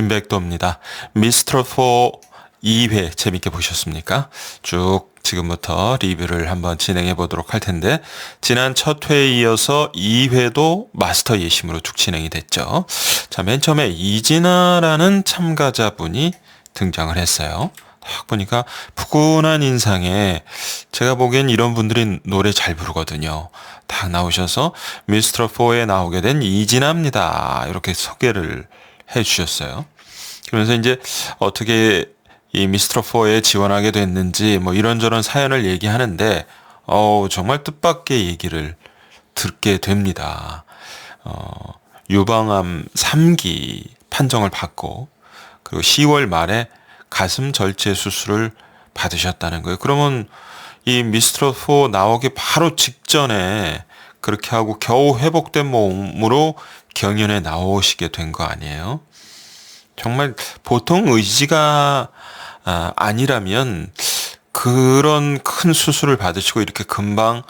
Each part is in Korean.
김백도입니다. 미스터 4 2회 재밌게 보셨습니까? 쭉 지금부터 리뷰를 한번 진행해 보도록 할 텐데, 지난 첫 회에 이어서 2회도 마스터 예심으로 쭉 진행이 됐죠. 자, 맨 처음에 이진아라는 참가자분이 등장을 했어요. 딱 보니까 푸근한 인상에, 제가 보기엔 이런 분들이 노래 잘 부르거든요. 딱 나오셔서 미스터 4에 나오게 된 이진아입니다, 이렇게 소개를 해 주셨어요. 그러면서 이제 어떻게 이 미스터 4에 지원하게 됐는지 뭐 이런저런 사연을 얘기하는데, 정말 뜻밖의 얘기를 듣게 됩니다. 유방암 3기 판정을 받고, 그리고 10월 말에 가슴 절제 수술을 받으셨다는 거예요. 그러면 이 미스터 4 나오기 바로 직전에 그렇게 하고 겨우 회복된 몸으로 경연에 나오시게 된 거 아니에요? 정말 보통 의지가 아니라면 그런 큰 수술을 받으시고 이렇게 금방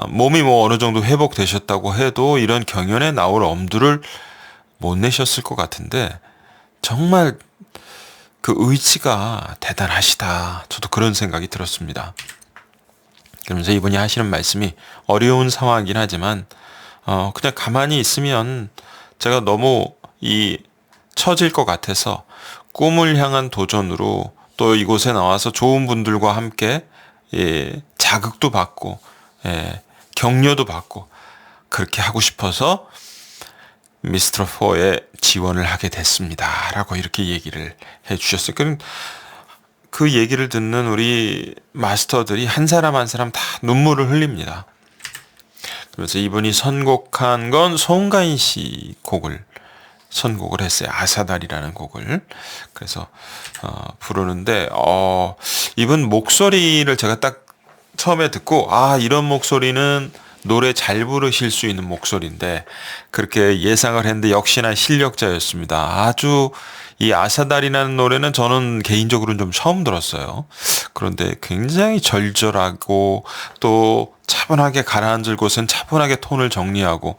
몸이 뭐 어느 정도 회복되셨다고 해도 이런 경연에 나올 엄두를 못 내셨을 것 같은데, 정말 그 의지가 대단하시다, 저도 그런 생각이 들었습니다. 그러면서 이분이 하시는 말씀이, 어려운 상황이긴 하지만 그냥 가만히 있으면 제가 너무 처질 것 같아서 꿈을 향한 도전으로 또 이곳에 나와서 좋은 분들과 함께 자극도 받고 격려도 받고 그렇게 하고 싶어서 미스터 4에 지원을 하게 됐습니다, 라고 이렇게 얘기를 해 주셨어요. 그럼 그 얘기를 듣는 우리 마스터들이 한 사람 한 사람 다 눈물을 흘립니다. 그래서 이분이 선곡한 건 송가인 씨 곡을 선곡을 했어요. 아사달이라는 곡을. 그래서 부르는데 이분 목소리를 제가 딱 처음에 듣고, 이런 목소리는 노래 잘 부르실 수 있는 목소리인데, 그렇게 예상을 했는데 역시나 실력자였습니다. 아주 이 아사달이라는 노래는 저는 개인적으로는 좀 처음 들었어요. 그런데 굉장히 절절하고 또 차분하게 가라앉을 곳은 차분하게 톤을 정리하고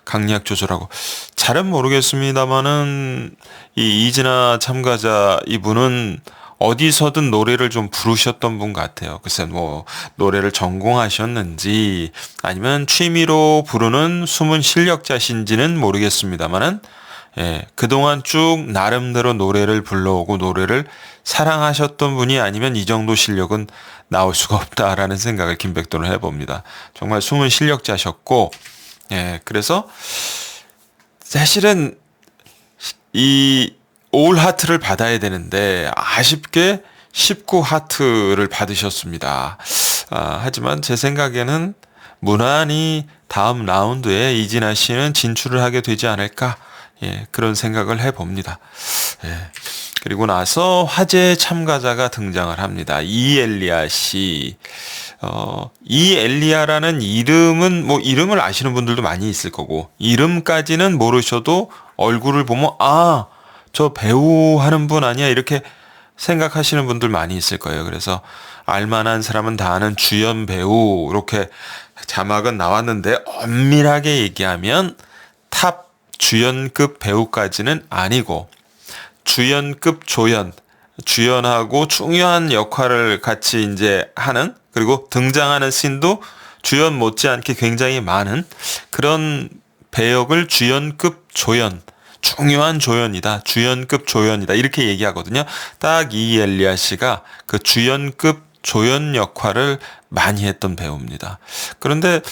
강약 조절하고, 잘은 모르겠습니다만은 이 이진아 참가자 이분은 어디서든 노래를 좀 부르셨던 분 같아요. 글쎄 뭐 노래를 전공하셨는지 아니면 취미로 부르는 숨은 실력자신지는 모르겠습니다만은, 그동안 쭉 나름대로 노래를 불러오고 노래를 사랑하셨던 분이 아니면 이 정도 실력은 나올 수가 없다라는 생각을 김백도는 해봅니다. 정말 숨은 실력자셨고, 그래서 사실은 이 올 하트를 받아야 되는데 아쉽게 19 하트를 받으셨습니다. 하지만 제 생각에는 무난히 다음 라운드에 이진아 씨는 진출을 하게 되지 않을까, 그런 생각을 해봅니다. 그리고 나서 화제 참가자가 등장을 합니다. 이엘리아 씨. 이엘리아라는 이름은 뭐 이름을 아시는 분들도 많이 있을 거고, 이름까지는 모르셔도 얼굴을 보면 저 배우 하는 분 아니야, 이렇게 생각하시는 분들 많이 있을 거예요. 그래서 알만한 사람은 다 아는 주연 배우, 이렇게 자막은 나왔는데 엄밀하게 얘기하면 탑 주연급 배우까지는 아니고, 주연급 주연하고 중요한 역할을 같이 이제 하는, 그리고 등장하는 씬도 주연 못지않게 굉장히 많은 그런 배역을 주연급 중요한 조연이다, 주연급 조연이다, 이렇게 얘기하거든요. 딱 이엘리아 씨가 그 주연급 조연 역할을 많이 했던 배우입니다. 그런데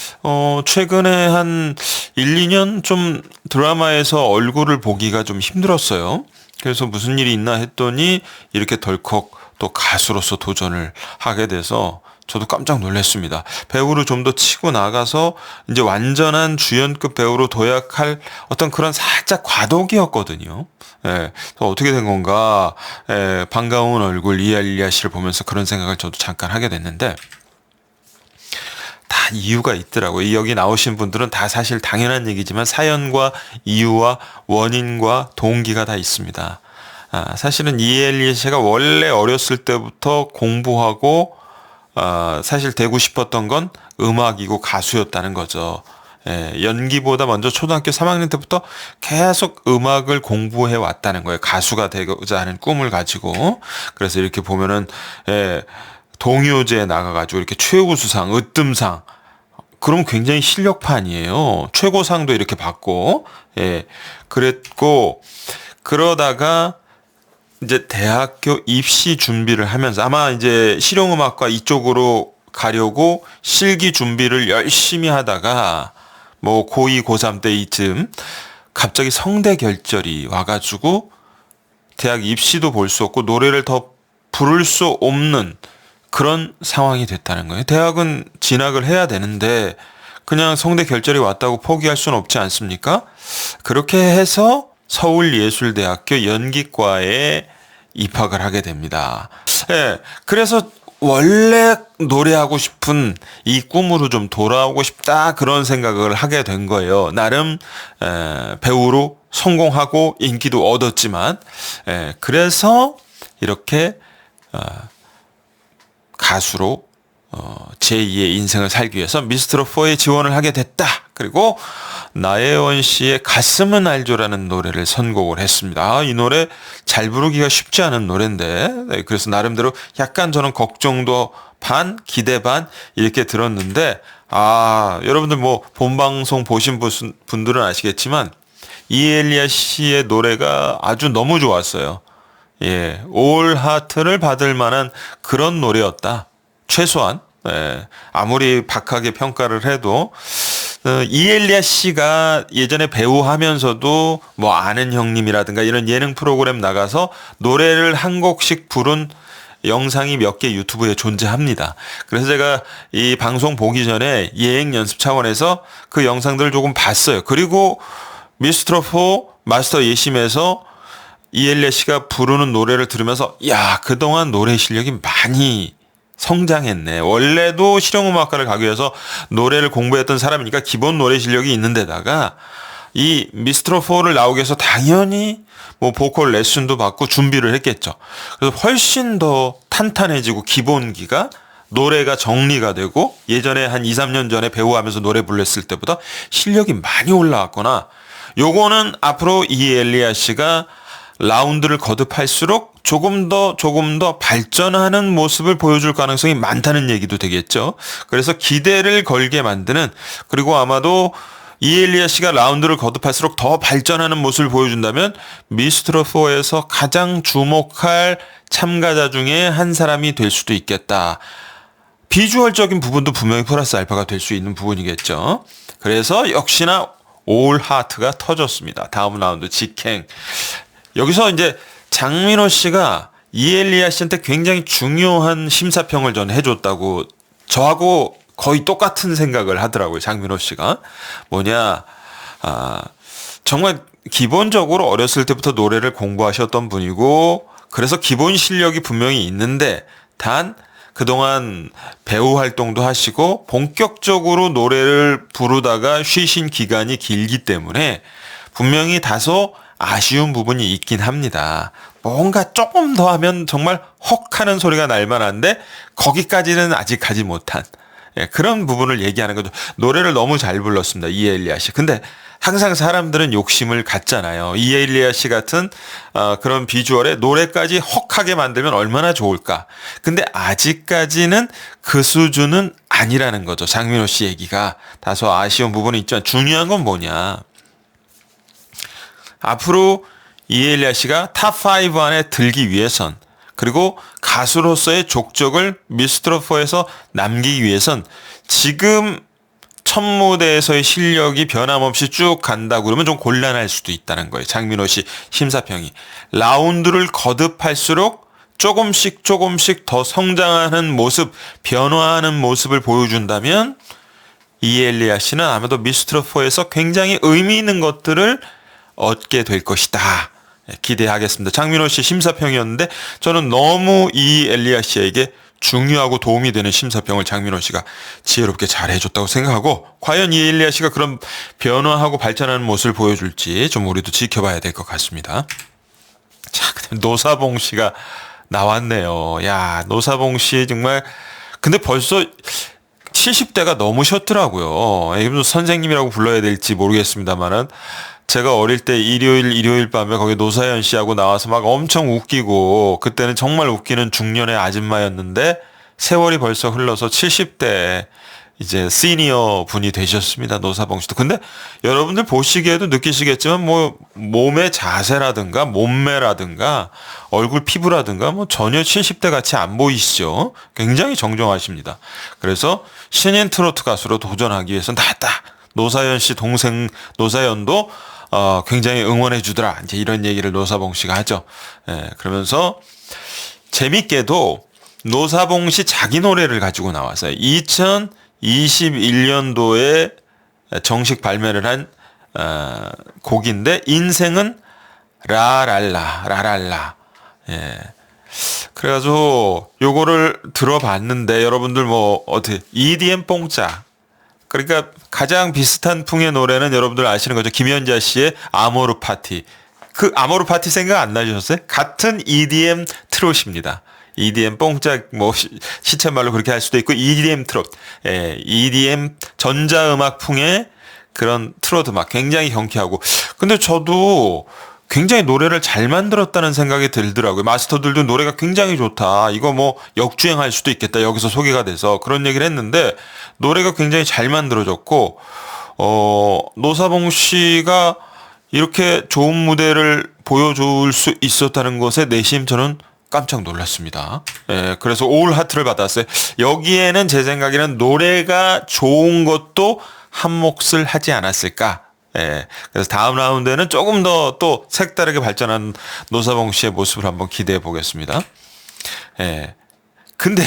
최근에 한 1, 2년 좀 드라마에서 얼굴을 보기가 좀 힘들었어요. 그래서 무슨 일이 있나 했더니 이렇게 덜컥 또 가수로서 도전을 하게 돼서 저도 깜짝 놀랐습니다. 배우로 좀 더 치고 나가서 이제 완전한 주연급 배우로 도약할 어떤 그런 살짝 과도기였거든요. 어떻게 된 건가, 반가운 얼굴 이엘리아 씨를 보면서 그런 생각을 저도 잠깐 하게 됐는데, 다 이유가 있더라고요. 여기 나오신 분들은 다 사실 당연한 얘기지만 사연과 이유와 원인과 동기가 다 있습니다. 사실은 이엘리아 씨가 원래 어렸을 때부터 공부하고 사실 되고 싶었던 건 음악이고 가수였다는 거죠. 연기보다 먼저 초등학교 3학년 때부터 계속 음악을 공부해 왔다는 거예요. 가수가 되고자 하는 꿈을 가지고. 그래서 이렇게 보면은 동요제에 나가가지고 이렇게 최우수상, 으뜸상, 그럼 굉장히 실력파이에요. 최고상도 이렇게 받고, 그랬고, 그러다가 이제 대학교 입시 준비를 하면서 아마 이제 실용음악과 이쪽으로 가려고 실기 준비를 열심히 하다가 뭐 고2, 고3 때 이쯤 갑자기 성대 결절이 와가지고 대학 입시도 볼 수 없고 노래를 더 부를 수 없는 그런 상황이 됐다는 거예요. 대학은 진학을 해야 되는데 그냥 성대 결절이 왔다고 포기할 수는 없지 않습니까? 그렇게 해서 서울예술대학교 연기과에 입학을 하게 됩니다. 그래서 원래 노래하고 싶은 이 꿈으로 좀 돌아오고 싶다 그런 생각을 하게 된 거예요. 나름 배우로 성공하고 인기도 얻었지만 그래서 이렇게 가수로 제2의 인생을 살기 위해서 미스트롯4에 지원을 하게 됐다. 그리고 나혜원 씨의 가슴은 알죠라는 노래를 선곡을 했습니다. 이 노래 잘 부르기가 쉽지 않은 노래인데 그래서 나름대로 약간 저는 걱정도 반 기대 반 이렇게 들었는데 여러분들 뭐 본방송 보신 분들은 아시겠지만 이엘리아 씨의 노래가 아주 너무 좋았어요. 올 하트를 받을 만한 그런 노래였다. 최소한 아무리 박하게 평가를 해도 이엘리아 씨가 예전에 배우하면서도 뭐 아는 형님이라든가 이런 예능 프로그램 나가서 노래를 한 곡씩 부른 영상이 몇 개 유튜브에 존재합니다. 그래서 제가 이 방송 보기 전에 예행 연습 차원에서 그 영상들을 조금 봤어요. 그리고 미스트롯4 마스터 예심에서 이엘리아 씨가 부르는 노래를 들으면서 그동안 노래 실력이 많이 성장했네. 원래도 실용음악과를 가기 위해서 노래를 공부했던 사람이니까 기본 노래 실력이 있는데다가 이 미스트롯4를 나오기 위해서 당연히 뭐 보컬 레슨도 받고 준비를 했겠죠. 그래서 훨씬 더 탄탄해지고 기본기가 노래가 정리가 되고 예전에 한 2, 3년 전에 배우하면서 노래 불렀을 때보다 실력이 많이 올라왔거나 요거는 앞으로 이엘리아 씨가 라운드를 거듭할수록 조금 더 발전하는 모습을 보여줄 가능성이 많다는 얘기도 되겠죠. 그래서 기대를 걸게 만드는 그리고 아마도 이엘리아 씨가 라운드를 거듭할수록 더 발전하는 모습을 보여준다면 미스트롯4에서 가장 주목할 참가자 중에 한 사람이 될 수도 있겠다. 비주얼적인 부분도 분명히 플러스 알파가 될 수 있는 부분이겠죠. 그래서 역시나 올 하트가 터졌습니다. 다음 라운드 직행. 여기서 이제 장민호 씨가 이엘리아 씨한테 굉장히 중요한 심사평을 전 해줬다고 저하고 거의 똑같은 생각을 하더라고요. 장민호 씨가. 정말 기본적으로 어렸을 때부터 노래를 공부하셨던 분이고 그래서 기본 실력이 분명히 있는데 단 그동안 배우 활동도 하시고 본격적으로 노래를 부르다가 쉬신 기간이 길기 때문에 분명히 다소 아쉬운 부분이 있긴 합니다. 뭔가 조금 더 하면 정말 헉 하는 소리가 날 만한데 거기까지는 아직 가지 못한 그런 부분을 얘기하는 거죠. 노래를 너무 잘 불렀습니다. 이엘리아 씨. 근데 항상 사람들은 욕심을 갖잖아요. 이엘리아 씨 같은 그런 비주얼에 노래까지 헉하게 만들면 얼마나 좋을까. 근데 아직까지는 그 수준은 아니라는 거죠. 장민호 씨 얘기가 다소 아쉬운 부분이 있지만 중요한 건 뭐냐. 앞으로 이엘리아 씨가 탑5 안에 들기 위해선 그리고 가수로서의 족적을 미스트롯4에서 남기기 위해선 지금 첫 무대에서의 실력이 변함없이 쭉 간다고 그러면 좀 곤란할 수도 있다는 거예요. 장민호 씨 심사평이. 라운드를 거듭할수록 조금씩 더 성장하는 모습, 변화하는 모습을 보여준다면 이엘리아 씨는 아마도 미스트롯4에서 굉장히 의미 있는 것들을 얻게 될 것이다. 기대하겠습니다. 장민호 씨 심사평이었는데 저는 너무 이엘리아 씨에게 중요하고 도움이 되는 심사평을 장민호 씨가 지혜롭게 잘 해줬다고 생각하고 과연 이엘리아 씨가 그런 변화하고 발전하는 모습을 보여줄지 좀 우리도 지켜봐야 될 것 같습니다. 자, 노사봉 씨가 나왔네요. 노사봉 씨 정말 근데 벌써 70대가 넘으셨더라고요. 무슨 선생님이라고 불러야 될지 모르겠습니다만은 제가 어릴 때 일요일 밤에 거기 노사연 씨하고 나와서 막 엄청 웃기고 그때는 정말 웃기는 중년의 아줌마였는데 세월이 벌써 흘러서 70대 이제 시니어 분이 되셨습니다. 노사봉 씨도. 근데 여러분들 보시기에도 느끼시겠지만 뭐 몸의 자세라든가 몸매라든가 얼굴 피부라든가 뭐 전혀 70대 같이 안 보이시죠? 굉장히 정정하십니다. 그래서 신인 트로트 가수로 도전하기 위해서 나왔다. 노사연 씨 동생 노사연도 굉장히 응원해 주더라. 이제 이런 얘기를 노사봉 씨가 하죠. 예, 그러면서 재밌게도 노사봉 씨 자기 노래를 가지고 나왔어요. 2021년도에 정식 발매를 한 곡인데 인생은 라랄라. 예. 그래가지고 요거를 들어봤는데 여러분들 뭐 어떻게 EDM 뽕짝 그러니까 가장 비슷한 풍의 노래는 여러분들 아시는 거죠. 김연자 씨의 아모르 파티. 그 아모르 파티 생각 안 나셨어요? 같은 EDM 트롯입니다. EDM 뽕짝 뭐 시쳇말로 그렇게 할 수도 있고 EDM 트롯, 예, EDM 전자음악풍의 그런 트로트 음악 굉장히 경쾌하고 근데 저도 굉장히 노래를 잘 만들었다는 생각이 들더라고요. 마스터들도 노래가 굉장히 좋다. 이거 뭐 역주행할 수도 있겠다. 여기서 소개가 돼서 그런 얘기를 했는데 노래가 굉장히 잘 만들어졌고 노사봉 씨가 이렇게 좋은 무대를 보여줄 수 있었다는 것에 내심 저는 깜짝 놀랐습니다. 예, 그래서 올 하트를 받았어요. 여기에는 제 생각에는 노래가 좋은 것도 한 몫을 하지 않았을까. 예, 그래서 다음 라운드에는 조금 더 또 색다르게 발전한 노사봉 씨의 모습을 한번 기대해 보겠습니다. 예. 근데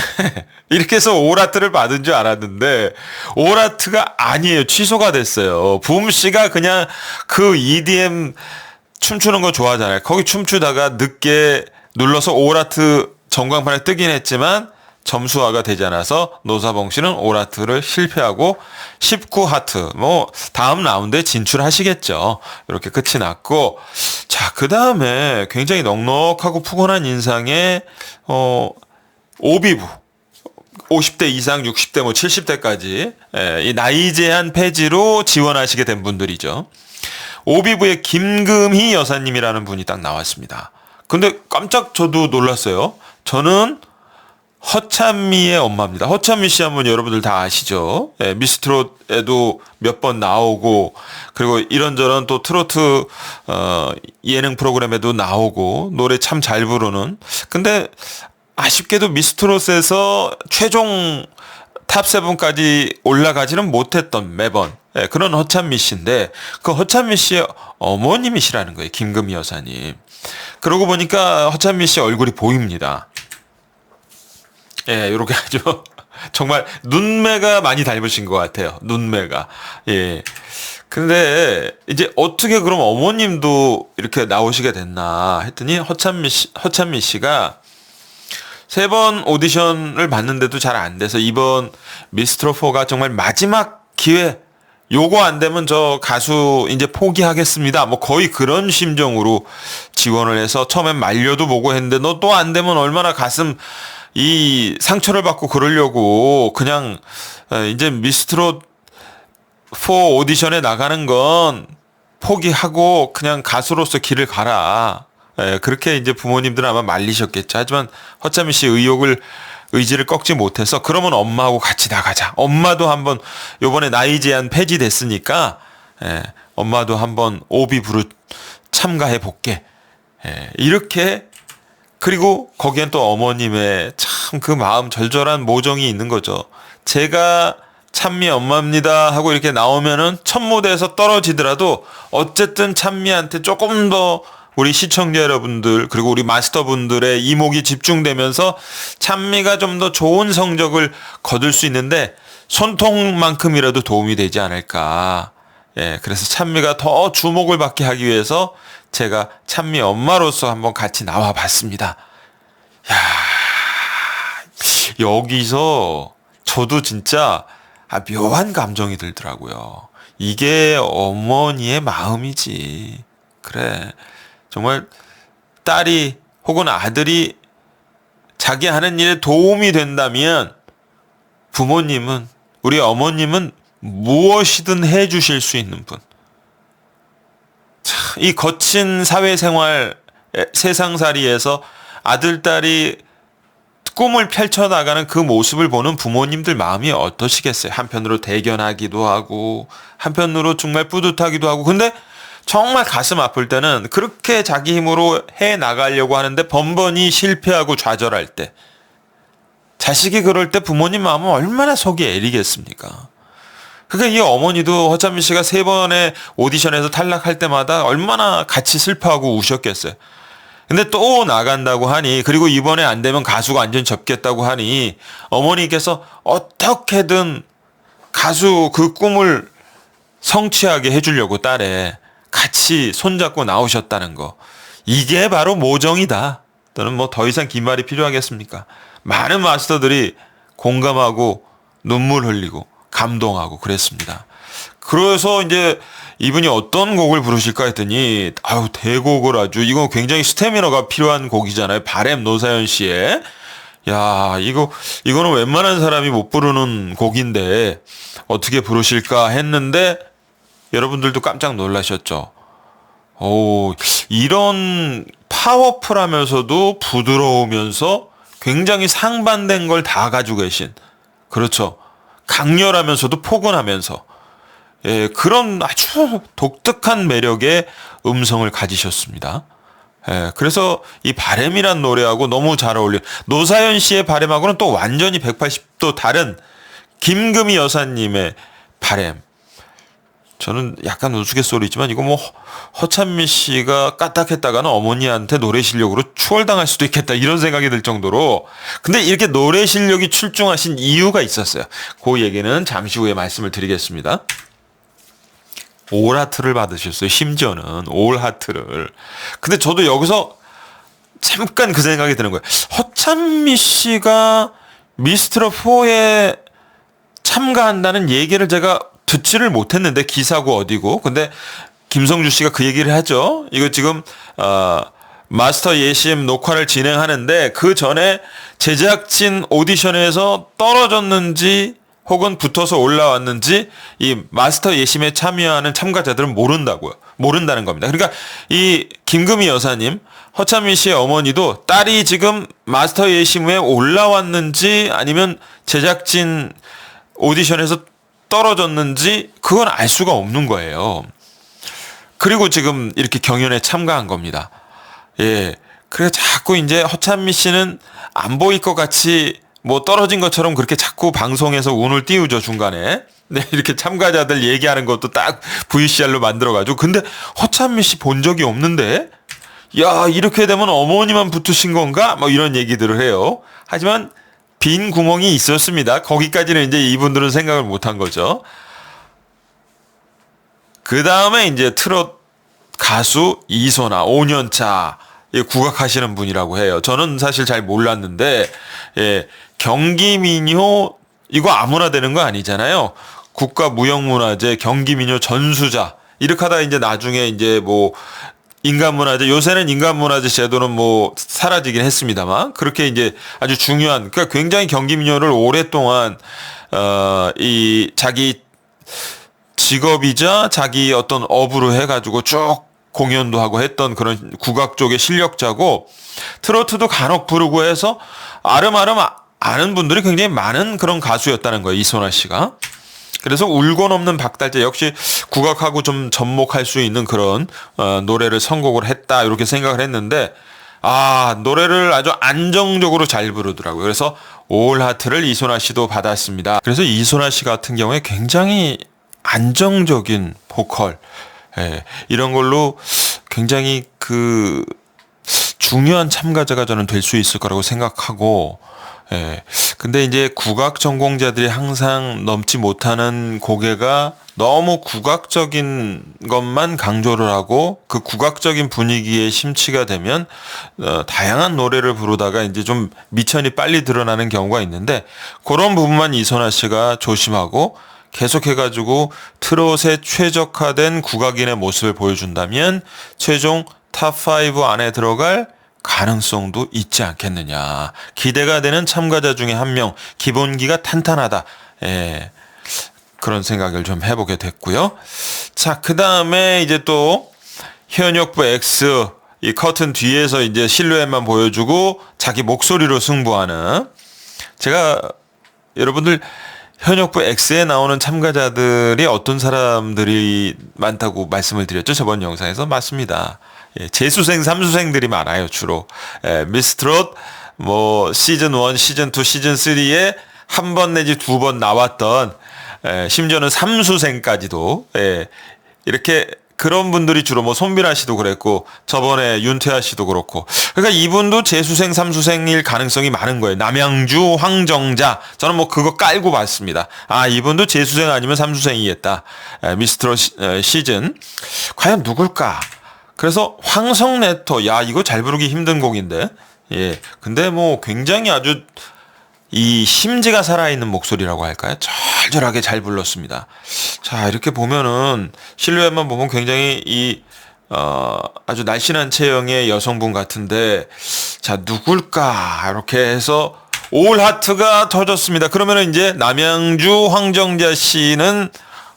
이렇게 해서 올하트를 받은 줄 알았는데 올하트가 아니에요. 취소가 됐어요. 붐 씨가 그냥 그 EDM 춤추는 거 좋아하잖아요. 거기 춤추다가 늦게 눌러서 올하트 전광판에 뜨긴 했지만 점수화가 되지 않아서 노사봉 씨는 올하트를 실패하고 19하트 뭐 다음 라운드에 진출하시겠죠. 이렇게 끝이 났고 자 그다음에 굉장히 넉넉하고 푸근한 인상의 오비부 50대 이상 60대 뭐 70대까지 이 나이 제한 폐지로 지원하시게 된 분들이죠. 오비부의 김금희 여사님이라는 분이 딱 나왔습니다. 근데 깜짝 저도 놀랐어요. 저는 허찬미의 엄마입니다. 허찬미 씨 하면 여러분들 다 아시죠? 예, 미스트롯에도 몇 번 나오고 그리고 이런저런 또 트로트 예능 프로그램에도 나오고 노래 참 잘 부르는 근데 아쉽게도 미스트롯에서 최종 탑7까지 올라가지는 못했던 매번 예, 그런 허찬미 씨인데 그 허찬미 씨의 어머님이시라는 거예요. 김금희 여사님. 그러고 보니까 허찬미 씨 얼굴이 보입니다. 예, 요렇게 아주 정말 눈매가 많이 닮으신 것 같아요. 눈매가. 예. 근데 이제 어떻게 그럼 어머님도 이렇게 나오시게 됐나 했더니 허찬미 씨가 3번 오디션을 봤는데도 잘 안 돼서 이번 미스트롯4가 정말 마지막 기회 요거 안 되면 저 가수 이제 포기하겠습니다. 뭐 거의 그런 심정으로 지원을 해서 처음엔 말려도 보고 했는데 너 또 안 되면 얼마나 가슴 이 상처를 받고 그러려고 그냥 이제 미스트롯 4 오디션에 나가는 건 포기하고 그냥 가수로서 길을 가라. 예, 그렇게 이제 부모님들은 아마 말리셨겠죠. 하지만 허찬미 씨 의지를 꺾지 못해서 그러면 엄마하고 같이 나가자. 엄마도 한번 요번에 나이 제한 폐지됐으니까 예, 엄마도 한번 오비부로 참가해 볼게. 예, 이렇게 그리고 거기엔 또 어머님의 참 그 마음 절절한 모정이 있는 거죠. 제가 찬미 엄마입니다 하고 이렇게 나오면은 첫 무대에서 떨어지더라도 어쨌든 찬미한테 조금 더 우리 시청자 여러분들 그리고 우리 마스터분들의 이목이 집중되면서 찬미가 좀 더 좋은 성적을 거둘 수 있는데 손통만큼이라도 도움이 되지 않을까. 예, 그래서 찬미가 더 주목을 받게 하기 위해서 제가 찬미 엄마로서 한번 같이 나와 봤습니다. 야, 여기서 저도 진짜 묘한 감정이 들더라고요. 이게 어머니의 마음이지. 그래. 정말 딸이 혹은 아들이 자기 하는 일에 도움이 된다면 부모님은 우리 어머님은 무엇이든 해주실 수 있는 분. 이 거친 사회생활 세상살이에서 아들, 딸이 꿈을 펼쳐나가는 그 모습을 보는 부모님들 마음이 어떠시겠어요? 한편으로 대견하기도 하고, 한편으로 정말 뿌듯하기도 하고, 근데 정말 가슴 아플 때는 그렇게 자기 힘으로 해 나가려고 하는데 번번이 실패하고 좌절할 때, 자식이 그럴 때 부모님 마음은 얼마나 속이 애리겠습니까? 그러니까 이 어머니도 허찬미 씨가 3번의 오디션에서 탈락할 때마다 얼마나 같이 슬퍼하고 우셨겠어요. 근데 또 나간다고 하니, 그리고 이번에 안 되면 가수가 완전 접겠다고 하니 어머니께서 어떻게든 가수 그 꿈을 성취하게 해주려고 딸에 같이 손잡고 나오셨다는 거. 이게 바로 모정이다. 또는 뭐 더 이상 긴 말이 필요하겠습니까? 많은 마스터들이 공감하고 눈물 흘리고 감동하고 그랬습니다. 그래서 이제 이분이 어떤 곡을 부르실까 했더니 아유 대곡을 아주 이거 굉장히 스태미너가 필요한 곡이잖아요. 바램 노사연 씨의 야 이거는 웬만한 사람이 못 부르는 곡인데 어떻게 부르실까 했는데 여러분들도 깜짝 놀라셨죠. 오 이런 파워풀하면서도 부드러우면서 굉장히 상반된 걸 다 가지고 계신 그렇죠. 강렬하면서도 포근하면서 예, 그런 아주 독특한 매력의 음성을 가지셨습니다. 예, 그래서 이 바램이란 노래하고 너무 잘 어울려. 노사연 씨의 바램하고는 또 완전히 180도 다른 김금희 여사님의 바램. 저는 약간 우스갯소리지만 이거 뭐 허찬미 씨가 까딱했다가는 어머니한테 노래 실력으로 추월당할 수도 있겠다 이런 생각이 들 정도로 근데 이렇게 노래 실력이 출중하신 이유가 있었어요. 그 얘기는 잠시 후에 말씀을 드리겠습니다. 올 하트를 받으셨어요. 심지어는 올 하트를. 근데 저도 여기서 잠깐 그 생각이 드는 거예요. 허찬미 씨가 미스트롯 4에 참가한다는 얘기를 제가 듣지를 못했는데 기사고 어디고. 근데 김성주 씨가 그 얘기를 하죠. 이거 지금 마스터 예심 녹화를 진행하는데 그 전에 제작진 오디션에서 떨어졌는지 혹은 붙어서 올라왔는지 이 마스터 예심에 참여하는 참가자들은 모른다는 겁니다. 그러니까 이 김금희 여사님, 허찬미 씨의 어머니도 딸이 지금 마스터 예심에 올라왔는지 아니면 제작진 오디션에서 떨어졌는지 그건 알 수가 없는 거예요. 그리고 지금 이렇게 경연에 참가한 겁니다. 예. 그래서 자꾸 이제 허찬미 씨는 안 보일 것 같이 뭐 떨어진 것처럼 그렇게 자꾸 방송에서 운을 띄우죠, 중간에. 네, 이렇게 참가자들 얘기하는 것도 딱 VCR로 만들어가지고. 근데 허찬미 씨 본 적이 없는데? 야, 이렇게 되면 어머니만 붙으신 건가? 뭐 이런 얘기들을 해요. 하지만 빈 구멍이 있었습니다. 거기까지는 이제 이분들은 생각을 못한 거죠. 그 다음에 이제 트롯 가수 이소나 5년차 국악하시는 분이라고 해요. 저는 사실 잘 몰랐는데, 예, 경기민요, 이거 아무나 되는 거 아니잖아요. 국가무형문화재 경기민요 전수자. 이렇게 하다가 이제 나중에 이제 뭐, 인간문화재, 요새는 인간문화재 제도는 뭐 사라지긴 했습니다만, 그렇게 이제 아주 중요한, 그러니까 굉장히 경기민요를 오랫동안, 이 자기 직업이자 자기 어떤 업으로 해가지고 쭉 공연도 하고 했던 그런 국악 쪽의 실력자고 트로트도 간혹 부르고 해서 아름아름 아는 분들이 굉장히 많은 그런 가수였다는 거예요. 이소나 씨가. 그래서 울고 넘는 박달재 역시 국악하고 좀 접목할 수 있는 그런 노래를 선곡을 했다 이렇게 생각을 했는데 노래를 아주 안정적으로 잘 부르더라고요. 그래서 올 하트를 이소나 씨도 받았습니다. 그래서 이소나 씨 같은 경우에 굉장히 안정적인 보컬 이런 걸로 굉장히 그 중요한 참가자가 저는 될 수 있을 거라고 생각하고 근데 이제 국악 전공자들이 항상 넘지 못하는 고개가 너무 국악적인 것만 강조를 하고 그 국악적인 분위기에 심취가 되면 다양한 노래를 부르다가 이제 좀 미천이 빨리 드러나는 경우가 있는데 그런 부분만 이소나 씨가 조심하고 계속해가지고 트롯에 최적화된 국악인의 모습을 보여준다면 최종 탑5 안에 들어갈 가능성도 있지 않겠느냐. 기대가 되는 참가자 중에 한 명, 기본기가 탄탄하다. 예. 그런 생각을 좀 해보게 됐고요. 자, 그 다음에 이제 또 현역부 X 이 커튼 뒤에서 이제 실루엣만 보여주고 자기 목소리로 승부하는, 제가 여러분들 현역부 X에 나오는 참가자들이 어떤 사람들이 많다고 말씀을 드렸죠, 저번 영상에서. 맞습니다. 예, 재수생, 삼수생들이 많아요, 주로. 미스트롯 뭐 시즌 1, 시즌 2, 시즌 3에 한 번 내지 두 번 나왔던, 심지어는 삼수생까지도, 이렇게 그런 분들이 주로, 뭐 손빈아 씨도 그랬고 저번에 윤태아 씨도 그렇고, 그러니까 이분도 재수생, 삼수생일 가능성이 많은 거예요. 남양주, 황정자, 저는 뭐 그거 깔고 봤습니다. 아, 이분도 재수생 아니면 삼수생이겠다. 미스트롯 시즌 과연 누굴까? 그래서 황성레토, 야, 이거 잘 부르기 힘든 곡인데, 예, 근데 뭐 굉장히 아주 이 심지가 살아있는 목소리라고 할까요? 절절하게 잘 불렀습니다. 자, 이렇게 보면은 실루엣만 보면 굉장히 아주 날씬한 체형의 여성분 같은데, 자, 누굴까? 이렇게 해서 올 하트가 터졌습니다. 그러면은 이제 남양주 황정자 씨는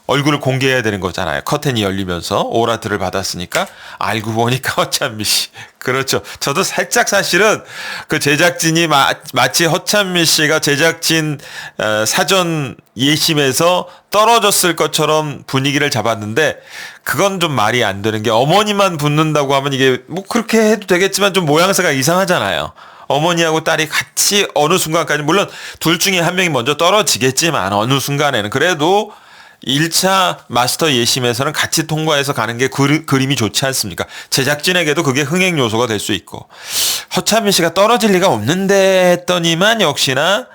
얼굴을 공개해야 되는 거잖아요. 커튼이 열리면서 올 하트를 받았으니까. 알고 보니까 허찬미 씨. 그렇죠. 저도 살짝 사실은 그 제작진이 마치 허찬미 씨가 제작진 사전 예심에서 떨어졌을 것처럼 분위기를 잡았는데, 그건 좀 말이 안 되는 게, 어머니만 붙는다고 하면 이게 뭐 그렇게 해도 되겠지만 좀 모양새가 이상하잖아요. 어머니하고 딸이 같이 어느 순간까지, 물론 둘 중에 한 명이 먼저 떨어지겠지만 어느 순간에는 그래도 1차 마스터 예심에서는 같이 통과해서 가는 게 그림이 좋지 않습니까? 제작진에게도 그게 흥행 요소가 될 수 있고. 허찬미 씨가 떨어질 리가 없는데 했더니만 역시나,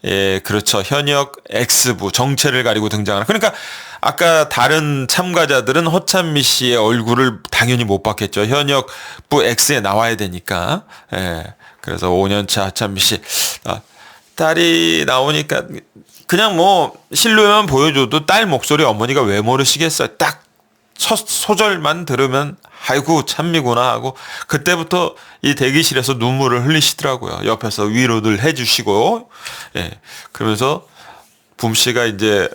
예, 그렇죠. 현역 X부 정체를 가리고 등장하는. 그러니까 아까 다른 참가자들은 허찬미 씨의 얼굴을 당연히 못 봤겠죠. 현역부 X에 나와야 되니까. 예. 그래서 5년차 허찬미 씨, 딸이 나오니까 그냥 뭐 실루엣만 보여줘도 딸 목소리 어머니가 왜 모르시겠어요. 딱 첫 소절만 들으면 아이고 찬미구나 하고, 그때부터 이 대기실에서 눈물을 흘리시더라고요. 옆에서 위로들 해주시고. 예, 그러면서 붐씨가 이제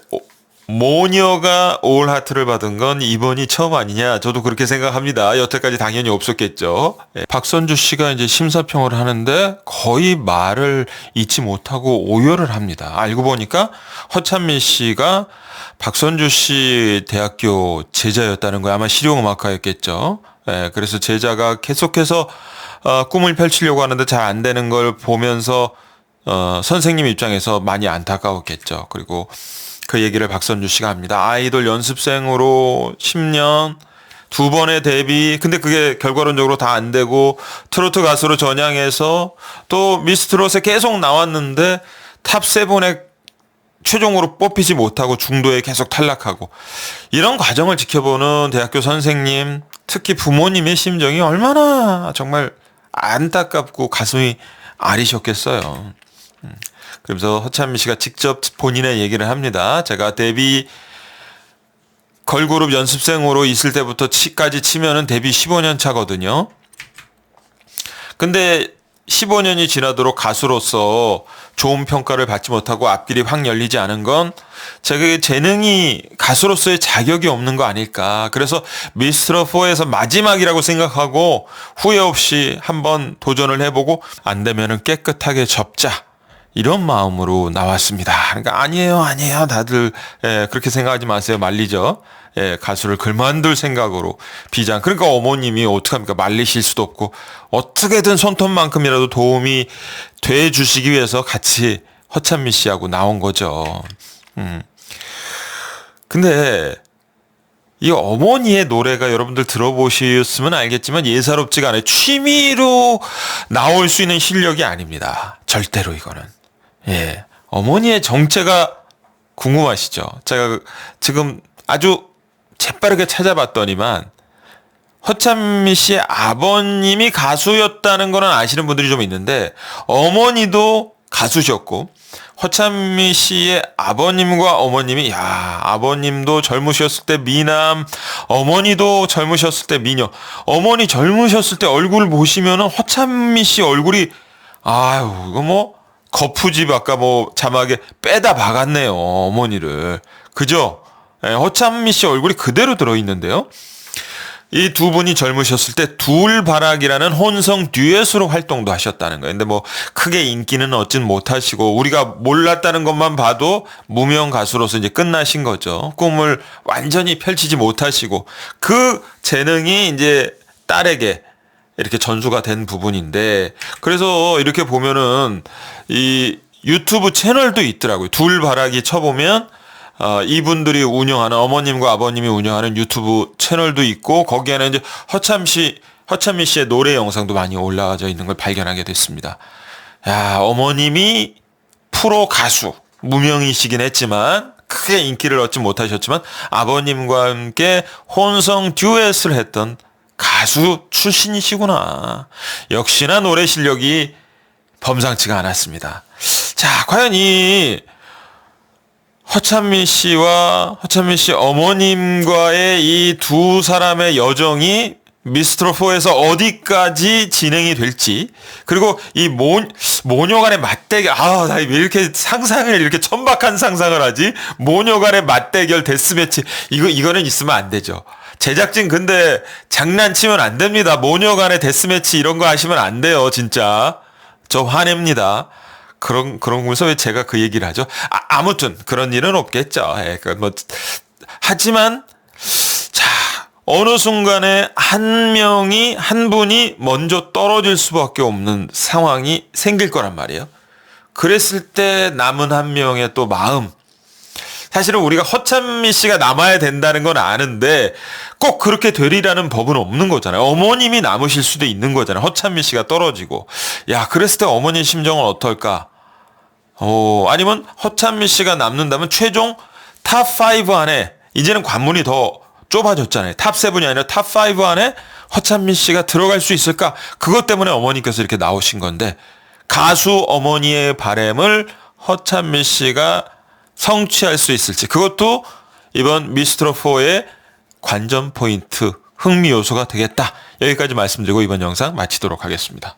모녀가 올 하트를 받은 건 이번이 처음 아니냐, 저도 그렇게 생각합니다. 여태까지 당연히 없었겠죠. 예, 박선주 씨가 이제 심사평을 하는데 거의 말을 잊지 못하고 오열을 합니다. 알고 보니까 허찬미 씨가 박선주 씨 대학교 제자였다는 거예요. 아마 실용음악과였겠죠. 예, 그래서 제자가 계속해서 꿈을 펼치려고 하는데 잘 안 되는 걸 보면서 선생님 입장에서 많이 안타까웠겠죠. 그리고 그 얘기를 박선주 씨가 합니다. 아이돌 연습생으로 10년, 2번의 데뷔, 근데 그게 결과론적으로 다 안 되고 트로트 가수로 전향해서 또 미스트롯에 계속 나왔는데 탑7에 최종으로 뽑히지 못하고 중도에 계속 탈락하고, 이런 과정을 지켜보는 대학교 선생님, 특히 부모님의 심정이 얼마나 정말 안타깝고 가슴이 아리셨겠어요. 그래서 허찬미 씨가 직접 본인의 얘기를 합니다. 제가 데뷔 걸그룹 연습생으로 있을 때부터까지 치면은 데뷔 15년 차거든요. 근데 15년이 지나도록 가수로서 좋은 평가를 받지 못하고 앞길이 확 열리지 않은 건 제가 재능이 가수로서의 자격이 없는 거 아닐까. 그래서 미스트롯4에서 마지막이라고 생각하고 후회 없이 한번 도전을 해보고 안 되면은 깨끗하게 접자, 이런 마음으로 나왔습니다. 그러니까 아니에요 다들, 그렇게 생각하지 마세요, 말리죠. 가수를 그만둘 생각으로 비장. 그러니까 어머님이 어떡합니까? 말리실 수도 없고 어떻게든 손톱만큼이라도 도움이 돼 주시기 위해서 같이 허찬미 씨하고 나온 거죠. 근데 이 어머니의 노래가 여러분들 들어보셨으면 알겠지만 예사롭지가 않아요. 취미로 나올 수 있는 실력이 아닙니다. 절대로 이거는. 예, 어머니의 정체가 궁금하시죠? 제가 지금 아주 재빠르게 찾아봤더니만 허찬미 씨의 아버님이 가수였다는 거는 아시는 분들이 좀 있는데, 어머니도 가수셨고 허찬미 씨의 아버님과 어머님이, 야, 아버님도 젊으셨을 때 미남, 어머니도 젊으셨을 때 미녀. 어머니 젊으셨을 때 얼굴 보시면은 허찬미 씨 얼굴이, 아유, 이거 뭐 거푸집 아까 뭐 자막에 빼다 박았네요, 어머니를. 그죠? 예, 허찬미 씨 얼굴이 그대로 들어있는데요. 이 두 분이 젊으셨을 때 둘바락이라는 혼성 듀엣으로 활동도 하셨다는 거예요. 근데 뭐 크게 인기는 얻진 못하시고 우리가 몰랐다는 것만 봐도 무명 가수로서 이제 끝나신 거죠. 꿈을 완전히 펼치지 못하시고 그 재능이 이제 딸에게 이렇게 전수가 된 부분인데, 그래서 이렇게 보면은 이 유튜브 채널도 있더라고요. 둘바락이 쳐보면 이분들이 운영하는, 어머님과 아버님이 운영하는 유튜브 채널도 있고, 거기에는 이제 허찬미 씨의 노래 영상도 많이 올라와져 있는 걸 발견하게 됐습니다. 야, 어머님이 프로 가수, 무명이시긴 했지만, 크게 인기를 얻지 못하셨지만, 아버님과 함께 혼성 듀엣을 했던 가수 출신이시구나. 역시나 노래 실력이 범상치가 않았습니다. 자, 과연 이 허찬미 씨와 허찬미 씨 어머님과의 이 두 사람의 여정이 미스트롯4에서 어디까지 진행이 될지, 그리고 이 모녀 간의 맞대결, 나 왜 이렇게 상상을, 이렇게 천박한 상상을 하지? 모녀 간의 맞대결 데스매치, 이거는 있으면 안 되죠. 제작진 근데 장난치면 안 됩니다. 모녀 간의 데스매치 이런 거 하시면 안 돼요, 진짜. 저 화냅니다. 그런 거에서 왜 제가 그 얘기를 하죠? 아무튼 그런 일은 없겠죠. 예, 하지만 자, 어느 순간에 한 분이 먼저 떨어질 수밖에 없는 상황이 생길 거란 말이에요. 그랬을 때 남은 한 명의 또 마음. 사실은 우리가 허찬미 씨가 남아야 된다는 건 아는데 꼭 그렇게 되리라는 법은 없는 거잖아요. 어머님이 남으실 수도 있는 거잖아요. 허찬미 씨가 떨어지고. 야, 그랬을 때 어머니 심정은 어떨까? 아니면 허찬미 씨가 남는다면 최종 탑5 안에, 이제는 관문이 더 좁아졌잖아요. 탑7이 아니라 탑5 안에 허찬미 씨가 들어갈 수 있을까? 그것 때문에 어머니께서 이렇게 나오신 건데, 가수 어머니의 바람을 허찬미 씨가 성취할 수 있을지, 그것도 이번 미스트롯4의 관전 포인트, 흥미 요소가 되겠다. 여기까지 말씀드리고 이번 영상 마치도록 하겠습니다.